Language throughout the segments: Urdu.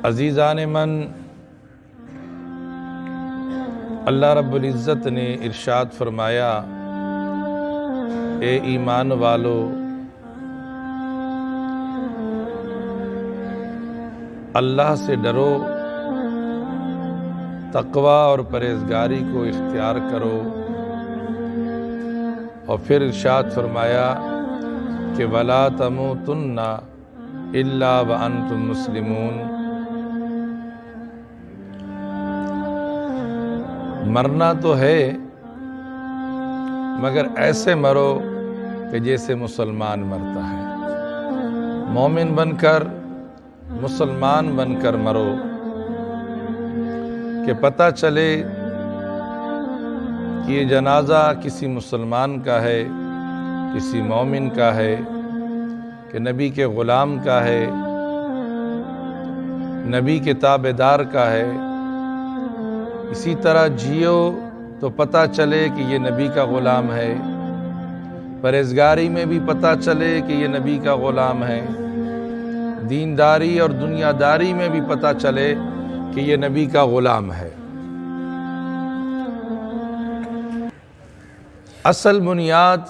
عزیزان من، اللہ رب العزت نے ارشاد فرمایا، اے ایمان والو، اللہ سے ڈرو، تقوی اور پرہیزگاری کو اختیار کرو۔ اور پھر ارشاد فرمایا کہ وَلَا تَمُوتُنَّ إِلَّا وَأَنْتُمْ مُسْلِمُونَ۔ مرنا تو ہے مگر ایسے مرو کہ جیسے مسلمان مرتا ہے، مومن بن کر، مسلمان بن کر مرو، کہ پتہ چلے کہ یہ جنازہ کسی مسلمان کا ہے، کسی مومن کا ہے، کہ نبی کے غلام کا ہے، نبی کے تابعدار کا ہے۔ اسی طرح جیو تو پتہ چلے کہ یہ نبی کا غلام ہے، پرہیزگاری میں بھی پتہ چلے کہ یہ نبی کا غلام ہے، دینداری اور دنیا داری میں بھی پتہ چلے کہ یہ نبی کا غلام ہے۔ اصل بنیاد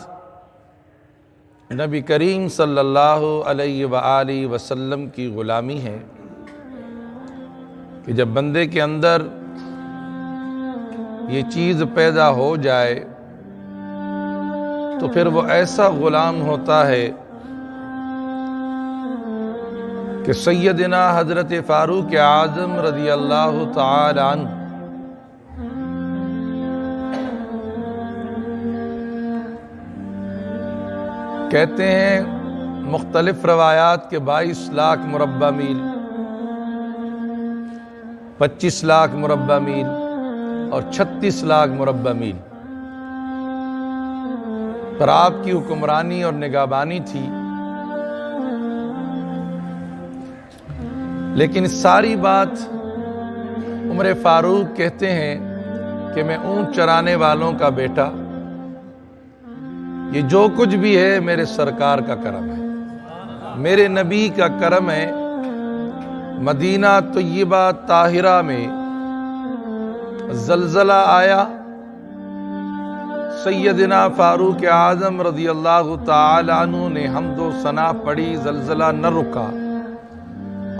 نبی کریم صلی اللہ علیہ وآلہ وسلم کی غلامی ہے، کہ جب بندے کے اندر یہ چیز پیدا ہو جائے تو پھر وہ ایسا غلام ہوتا ہے کہ سیدنا حضرت فاروق اعظم رضی اللہ تعالی عنہ کہتے ہیں، مختلف روایات کے 22 لاکھ مربع میل، 25 لاکھ مربع میل اور 36 لاکھ مربع میل پر آپ کی حکمرانی اور نگہبانی تھی۔ لیکن ساری بات عمر فاروق کہتے ہیں کہ میں اونٹ چرانے والوں کا بیٹا، یہ جو کچھ بھی ہے میرے سرکار کا کرم ہے، میرے نبی کا کرم ہے۔ مدینہ طیبہ طاہرہ میں زلزلہ آیا، سیدنا فاروق اعظم رضی اللہ تعالی عنہ نے حمد و ثنا پڑھی، زلزلہ نہ رکا،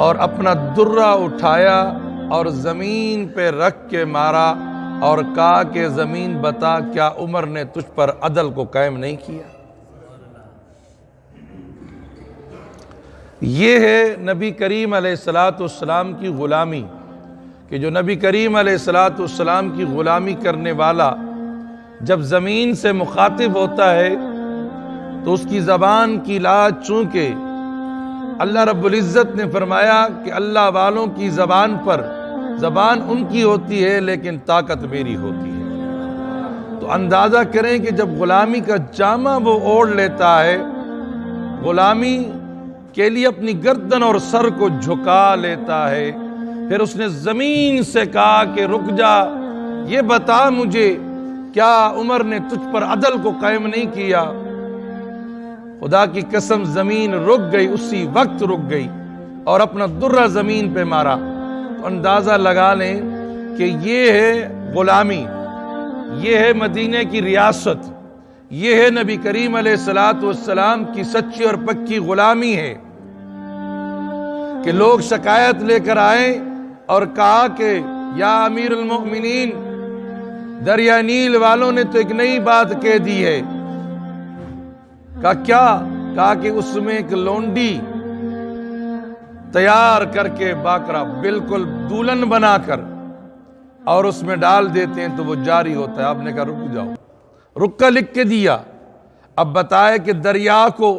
اور اپنا درہ اٹھایا اور زمین پہ رکھ کے مارا اور کہا کہ زمین بتا، کیا عمر نے تجھ پر عدل کو قائم نہیں کیا؟ یہ ہے نبی کریم علیہ السلام کی غلامی، کہ جو نبی کریم علیہ السلام کی غلامی کرنے والا جب زمین سے مخاطب ہوتا ہے تو اس کی زبان کی لاج، چونکہ اللہ رب العزت نے فرمایا کہ اللہ والوں کی زبان پر، زبان ان کی ہوتی ہے لیکن طاقت میری ہوتی ہے۔ تو اندازہ کریں کہ جب غلامی کا جامہ وہ اوڑھ لیتا ہے، غلامی کے لیے اپنی گردن اور سر کو جھکا لیتا ہے، پھر اس نے زمین سے کہا کہ رک جا، یہ بتا مجھے، کیا عمر نے تجھ پر عدل کو قائم نہیں کیا؟ خدا کی قسم زمین رک گئی، اسی وقت رک گئی اور اپنا درہ زمین پہ مارا۔ تو اندازہ لگا لیں کہ یہ ہے غلامی، یہ ہے مدینے کی ریاست، یہ ہے نبی کریم علیہ السلام کی سچی اور پکی غلامی ہے، کہ لوگ شکایت لے کر آئیں اور کہا کہ یا امیر المؤمنین، دریا نیل والوں نے تو ایک نئی بات کہہ دی ہے۔ کہا کیا؟ کہا کہ اس میں ایک لونڈی تیار کر کے باقرہ بالکل دولن بنا کر اور اس میں ڈال دیتے ہیں تو وہ جاری ہوتا ہے۔ آپ نے کہا رک جاؤ، رکا لکھ کے دیا۔ اب بتائے کہ دریا کو،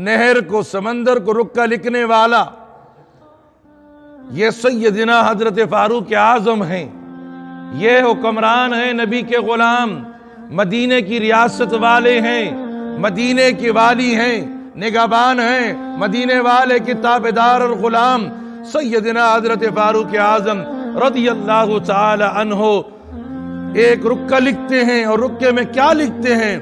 نہر کو، سمندر کو رکا لکھنے والا یہ سیدنا حضرت فاروق اعظم ہیں، یہ حکمران ہیں، نبی کے غلام، مدینے کی ریاست والے ہیں، مدینے کے والی ہیں، نگہبان ہیں، مدینے والے کے تابعدار اور غلام سیدنا حضرت فاروق اعظم رضی اللہ تعالی عنہ ایک رکہ لکھتے ہیں، اور رکے میں کیا لکھتے ہیں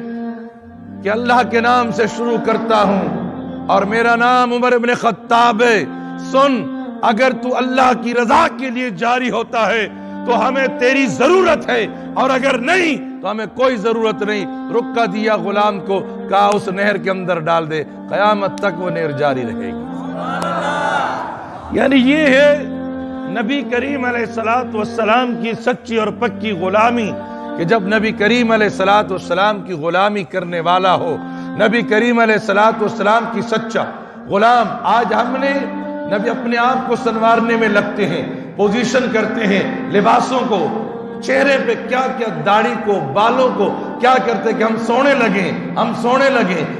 کہ اللہ کے نام سے شروع کرتا ہوں اور میرا نام عمر بن خطاب ہے، سن اگر تو اللہ کی رضا کے لیے جاری ہوتا ہے تو ہمیں تیری ضرورت ہے، اور اگر نہیں تو ہمیں کوئی ضرورت نہیں۔ رکا دیا غلام کو، کہا اس نہر کے اندر ڈال دے، قیامت تک وہ نہر جاری رہے گی۔ یعنی یہ ہے نبی کریم علیہ السلام کی سچی اور پکی غلامی، کہ جب نبی کریم علیہ السلام کی غلامی کرنے والا ہو، نبی کریم علیہ السلام کی سچا غلام۔ آج ہم نے نبی اپنے آپ کو سنوارنے میں لگتے ہیں، پوزیشن کرتے ہیں، لباسوں کو، چہرے پہ کیا کیا، داڑھی کو، بالوں کو کیا کرتے کہ ہم سونے لگیں،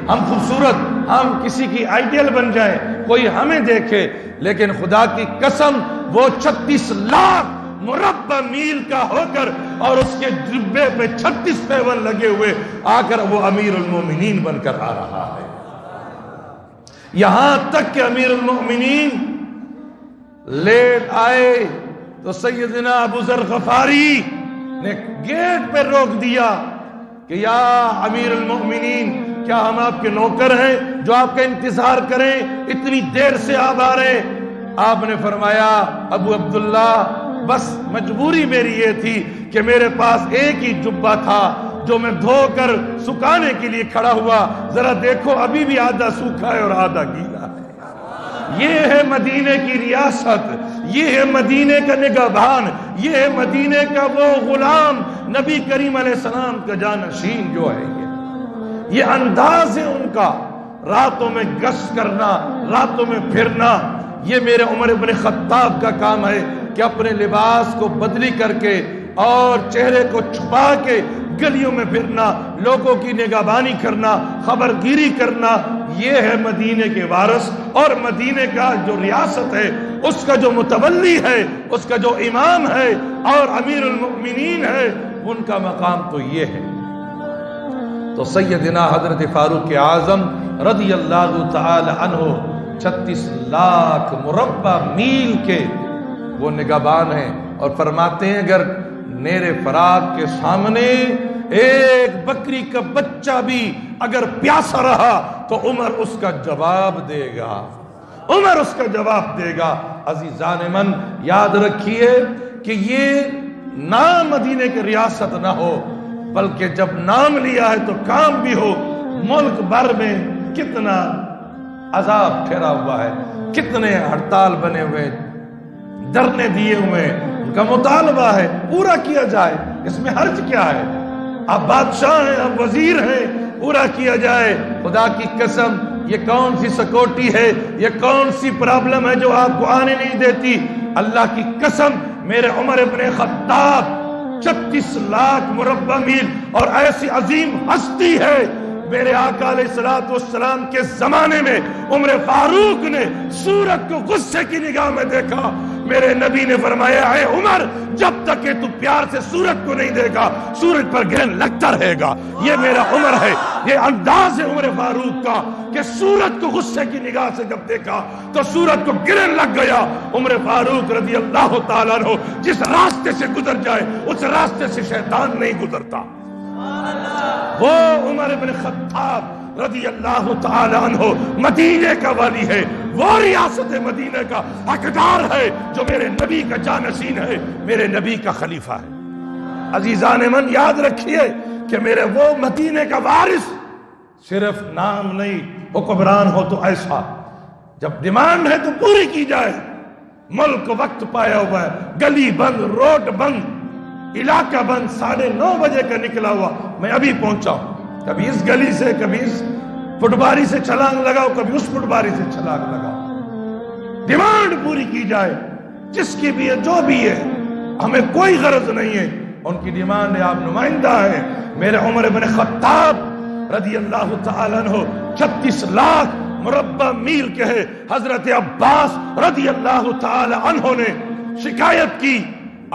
ہم خوبصورت، ہم کسی کی آئیڈیل بن جائیں، کوئی ہمیں دیکھے۔ لیکن خدا کی قسم وہ 36 لاکھ مربع میل کا ہو کر اور اس کے جبے پہ 36 پیون لگے ہوئے آ کر وہ امیر المومنین بن کر آ رہا ہے۔ یہاں تک کہ امیر المومنین لیٹ آئے تو سیدنا ابو ذر غفاری نے گیٹ پہ روک دیا کہ یا امیر المومنین، کیا ہم آپ کے نوکر ہیں جو آپ کا انتظار کریں؟ اتنی دیر سے آپ آ رہے۔ آپ نے فرمایا ابو عبداللہ، بس مجبوری میری یہ تھی کہ میرے پاس ایک ہی جبہ تھا جو میں دھو کر سکھانے کے لیے کھڑا ہوا، ذرا دیکھو ابھی بھی آدھا سوکھا ہے اور آدھا گیلا ہے۔ یہ ہے مدینے کی ریاست، یہ ہے مدینے کا نگہبان، یہ ہے مدینے کا وہ غلام، نبی کریم علیہ السلام کا جانشین جو ہے۔ یہ انداز ہے ان کا، راتوں میں گشت کرنا، راتوں میں پھرنا۔ یہ میرے عمر بن خطاب کا کام ہے کہ اپنے لباس کو بدلی کر کے اور چہرے کو چھپا کے گلیوں میں پھرنا، لوگوں کی نگہبانی کرنا، خبرگیری کرنا۔ یہ ہے مدینے کے وارث، اور مدینے کا جو ریاست ہے، اس کا جو متولی ہے، اس کا جو امام ہے اور امیر المؤمنین ہے، ان کا مقام تو یہ ہے۔ تو سیدنا حضرت فاروق اعظم رضی اللہ تعالی عنہ 36 لاکھ مربع میل کے وہ نگہبان ہیں، اور فرماتے ہیں اگر نیر فراق کے سامنے ایک بکری کا بچہ بھی اگر پیاسا رہا تو عمر اس کا جواب دے گا، عمر اس کا جواب دے گا۔ عزیزان من، یاد رکھیے کہ یہ نام مدینے کی ریاست نہ ہو، بلکہ جب نام لیا ہے تو کام بھی ہو۔ ملک بھر میں کتنا عذاب ٹھہرا ہوا ہے، کتنے ہڑتال بنے ہوئے، دھرنے دیے ہوئے، ان کا مطالبہ ہے پورا کیا جائے۔ اس میں حرج کیا ہے؟ آپ بادشاہ ہیں، آپ وزیر ہیں، پورا کیا جائے۔ خدا کی قسم، یہ کون سی سکوٹی ہے، یہ کون سی پرابلم ہے جو آپ کو آنے نہیں دیتی؟ اللہ کی قسم، میرے عمر ابن خطاب 36 لاکھ مربع میل، اور ایسی عظیم ہستی ہے۔ میرے آقا علیہ السلام کے زمانے میں عمر فاروق نے سورج کو غصے کی نگاہ میں دیکھا۔ میرے نبی نے فرمایا اے عمر، جب تک کہ تو پیار سے سورج کو نہیں دیکھا، سورج پر گرہن لگتا رہے گا۔ یہ میرا عمر ہے، یہ انداز ہے عمر فاروق کا کہ سورج کو غصے کی نگاہ سے جب دیکھا تو سورج کو گرہن لگ گیا۔ عمر فاروق رضی اللہ تعالیٰ عنہ جس راستے سے گزر جائے اس راستے سے شیطان نہیں گزرتا۔ وہ عمر بن خطاب رضی اللہ تعالی عنہ مدینے کا والی ہے، وہ ریاست مدینے کا حقدار ہے جو میرے نبی کا جانشین ہے، میرے نبی کا خلیفہ ہے۔ عزیزان من، یاد رکھیے کہ میرے وہ مدینے کا وارث صرف نام نہیں، حکمران ہو تو ایسا، جب ڈیمانڈ ہے تو پوری کی جائے۔ ملک وقت پایا ہوا ہے، گلی بند، روڈ بند، علاقہ بند، 9:30 بجے کا نکلا ہوا، میں ابھی پہنچا ہوں، کبھی اس گلی سے، کبھی اس پٹباری سے چھلانگ لگاؤ، کبھی اس پٹباری سے چھلانگ لگاؤ۔ ڈیمانڈ پوری کی جائے، جس کی بھی ہے، جو بھی ہے، ہمیں کوئی غرض نہیں ہے، ان کی ڈیمانڈ ہے، آپ نمائندہ ہیں۔ میرے عمر بن خطاب رضی اللہ تعالیٰ عنہ 36 لاکھ مربع میل کے ہے۔ حضرت عباس رضی اللہ تعالیٰ عنہ نے شکایت کی،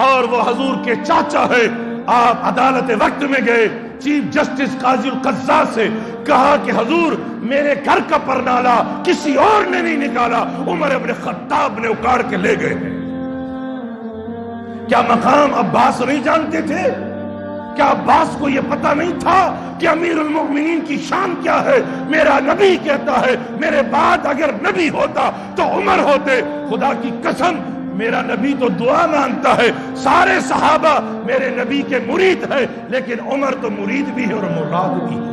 اور وہ حضور کے چاچا ہے، آپ عدالت وقت میں گئے، چیف جسٹس قاضی القضاء سے کہا کہ حضور میرے گھر کا پرنالہ کسی اور نے نہیں نکالا، عمر بن خطاب نے اکاڑ کے لے گئے ہیں۔ کیا مقام عباس نہیں جانتے تھے کیا عباس کو یہ پتہ نہیں تھا کہ امیر المؤمنین کی شان کیا ہے؟ میرا نبی کہتا ہے میرے بعد اگر نبی ہوتا تو عمر ہوتے۔ خدا کی قسم میرا نبی تو دعا مانگتا ہے، سارے صحابہ میرے نبی کے مرید ہیں، لیکن عمر تو مرید بھی ہے اور مراد بھی ہے۔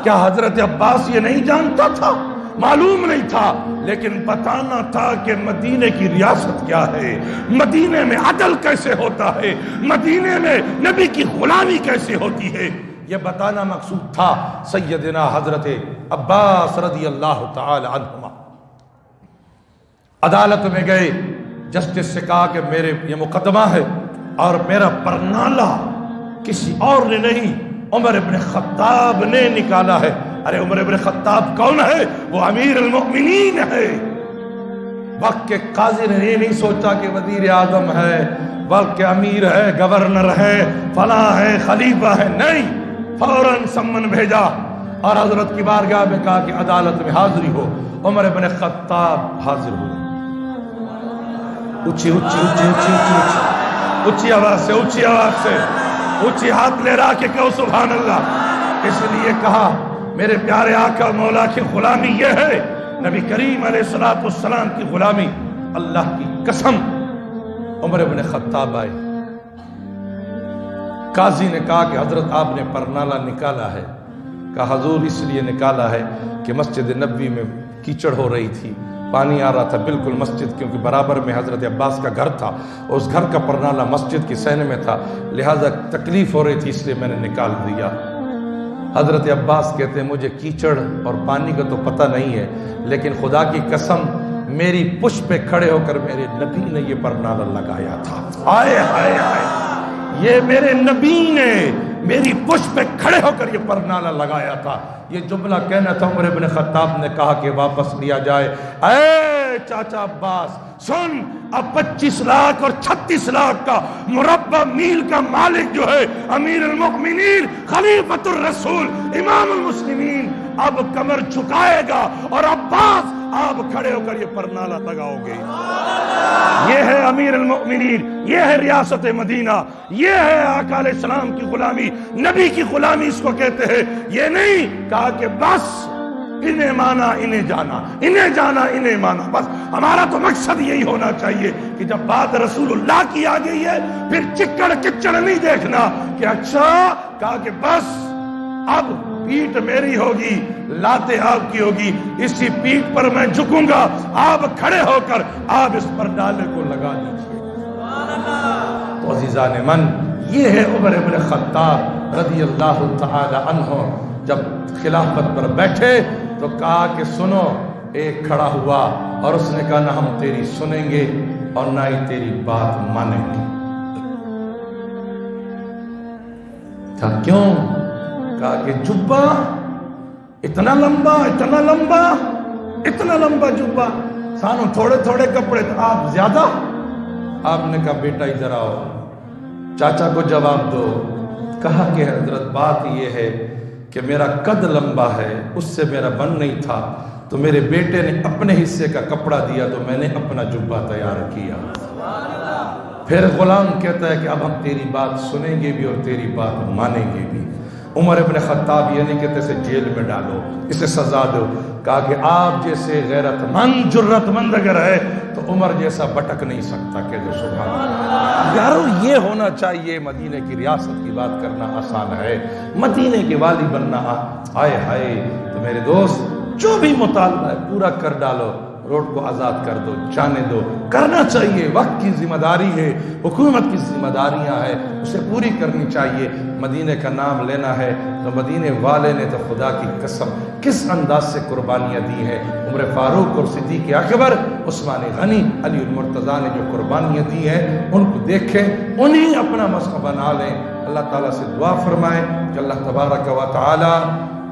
کیا حضرت عباس یہ نہیں جانتا تھا؟ معلوم نہیں تھا، لیکن بتانا تھا کہ مدینے کی ریاست کیا ہے، مدینے میں عدل کیسے ہوتا ہے، مدینے میں نبی کی غلامی کیسے ہوتی ہے، یہ بتانا مقصود تھا۔ سیدنا حضرت عباس رضی اللہ تعالی عنہما عدالت میں گئے، جسٹس سے کہا کہ میرے یہ مقدمہ ہے اور میرا پرنالہ کسی اور نے نہیں، عمر ابن خطاب نے نکالا ہے۔ ارے عمر ابن خطاب کون ہے؟ وہ امیر المؤمنین ہے۔ وقت کے قاضی نے یہ نہیں سوچا کہ وزیر اعظم ہے، وقت کے امیر ہے، گورنر ہے، فلاں ہے، خلیفہ ہے، نہیں، فوراً سمن بھیجا اور حضرت کی بارگاہ میں کہا کہ عدالت میں حاضری ہو۔ عمر ابن خطاب حاضر ہوئے، اونچی اونچی اونچی اونچی اونچی اونچی آواز سے، اونچی آواز سے، اونچی ہاتھ لے رہا کہ کہو سبحان اللہ۔ اس لیے کہا میرے پیارے آقا مولا کی غلامی یہ ہے، نبی کریم علیہ السلام کی غلامی۔ اللہ کی قسم عمر ابن خطاب آئے، قاضی نے کہا کہ حضرت آپ نے پرنالہ نکالا ہے؟ کہا حضور اس لیے نکالا ہے کہ مسجد نبوی میں کیچڑ ہو رہی تھی، پانی آ رہا تھا بالکل مسجد، کیونکہ برابر میں حضرت عباس کا گھر تھا، اس گھر کا پرنالہ مسجد کی سینے میں تھا، لہٰذا تکلیف ہو رہی تھی اس لیے میں نے نکال دیا۔ حضرت عباس کہتے ہیں مجھے کیچڑ اور پانی کا تو پتہ نہیں ہے، لیکن خدا کی قسم میری پش پہ کھڑے ہو کر میرے نبی نے یہ پرنالہ لگایا تھا۔ آئے آئے آئے، یہ میرے نبی نے میری پش پہ کھڑے ہو کر یہ پرنالہ لگایا تھا۔ یہ جملہ کہنا تھا، عمر ابن خطاب نے کہا کہ واپس لیا جائے۔ اے چاچا عباس سن، اب 25 لاکھ اور 36 لاکھ کا مربع میل کا مالک جو ہے امیر المؤمنین خلیفۃ الرسول امام المسلمین اب کمر جھکائے گا، اور عباس آپ کھڑے ہو کر یہ پرنالہ لگاؤ گے۔ یہ ہے امیر المؤمنین، یہ ہے ریاست مدینہ، یہ ہے آقا علیہ السلام کی غلامی، نبی کی غلامی اس کو کہتے ہیں۔ یہ نہیں کہا کہ بس انہیں مانا انہیں جانا، انہیں جانا انہیں مانا، بس ہمارا تو مقصد یہی ہونا چاہیے کہ جب بات رسول اللہ کی آ گئی ہے پھر چکڑ کچڑ نہیں دیکھنا کہ اچھا، کہا کہ بس اب پیٹ میری ہوگی، لاتیں آپ کی ہوگی، اسی پیٹ پر میں جھکوں گا، آپ کھڑے ہو کر آپ اس پر ڈالے کو لگا دیجئے۔ تو عزیزان من، یہ ہے عمر ابن خطاب رضی اللہ تعالی عنہ۔ جب خلافت پر بیٹھے تو کہا کہ سنو، ایک کھڑا ہوا اور اس نے کہا نہ ہم تیری سنیں گے اور نہ ہی تیری بات مانیں گے۔ کہا کیوں؟ کہا کہ جبہ اتنا لمبا اتنا لمبا اتنا لمبا جبہ، سانو تھوڑے تھوڑے کپڑے، تو آپ زیادہ۔ آپ نے کہا بیٹا ادھر آؤ، چاچا کو جواب دو۔ کہا کہ حضرت بات یہ ہے کہ میرا قد لمبا ہے، اس سے میرا بن نہیں تھا، تو میرے بیٹے نے اپنے حصے کا کپڑا دیا تو میں نے اپنا جبہ تیار کیا۔ پھر غلام کہتا ہے کہ اب ہم تیری بات سنیں گے بھی اور تیری بات مانیں گے بھی۔ عمر ابن خطاب یہ نہیں کہتے اسے جیل میں ڈالو، اسے سزا دو، کہا کہ آپ جیسے غیرت مند جرت مند اگر ہے تو عمر جیسا بٹک نہیں سکتا۔ کہ جو سبحان اللہ، یارو یہ ہونا چاہیے۔ مدینے کی ریاست کی بات کرنا آسان ہے، مدینے کے والی بننا آئے ہائے۔ تو میرے دوست جو بھی مطالبہ ہے پورا کر ڈالو، روڈ کو آزاد کر دو، جانے دو، کرنا چاہیے، وقت کی ذمہ داری ہے، حکومت کی ذمہ داریاں ہیں، اسے پوری کرنی چاہیے۔ مدینے کا نام لینا ہے تو مدینے والے نے تو خدا کی قسم کس انداز سے قربانیاں دی ہیں۔ عمر فاروق اور صدیق اکبر، عثمان غنی، علی المرتضیٰ نے جو قربانیاں دی ہیں ان کو دیکھیں، انہیں اپنا مسئلہ بنا لیں۔ اللہ تعالیٰ سے دعا فرمائیں کہ اللہ تبارک و تعالی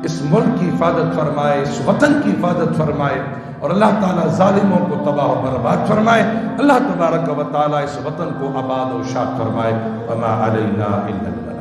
اس ملک کی حفاظت فرمائے، اس وطن کی حفاظت فرمائے، اور اللہ تعالیٰ ظالموں کو تباہ و برباد فرمائے۔ اللہ تبارک و تعالیٰ اس وطن کو آباد و شاد فرمائے۔ وما علینا الا اللہ۔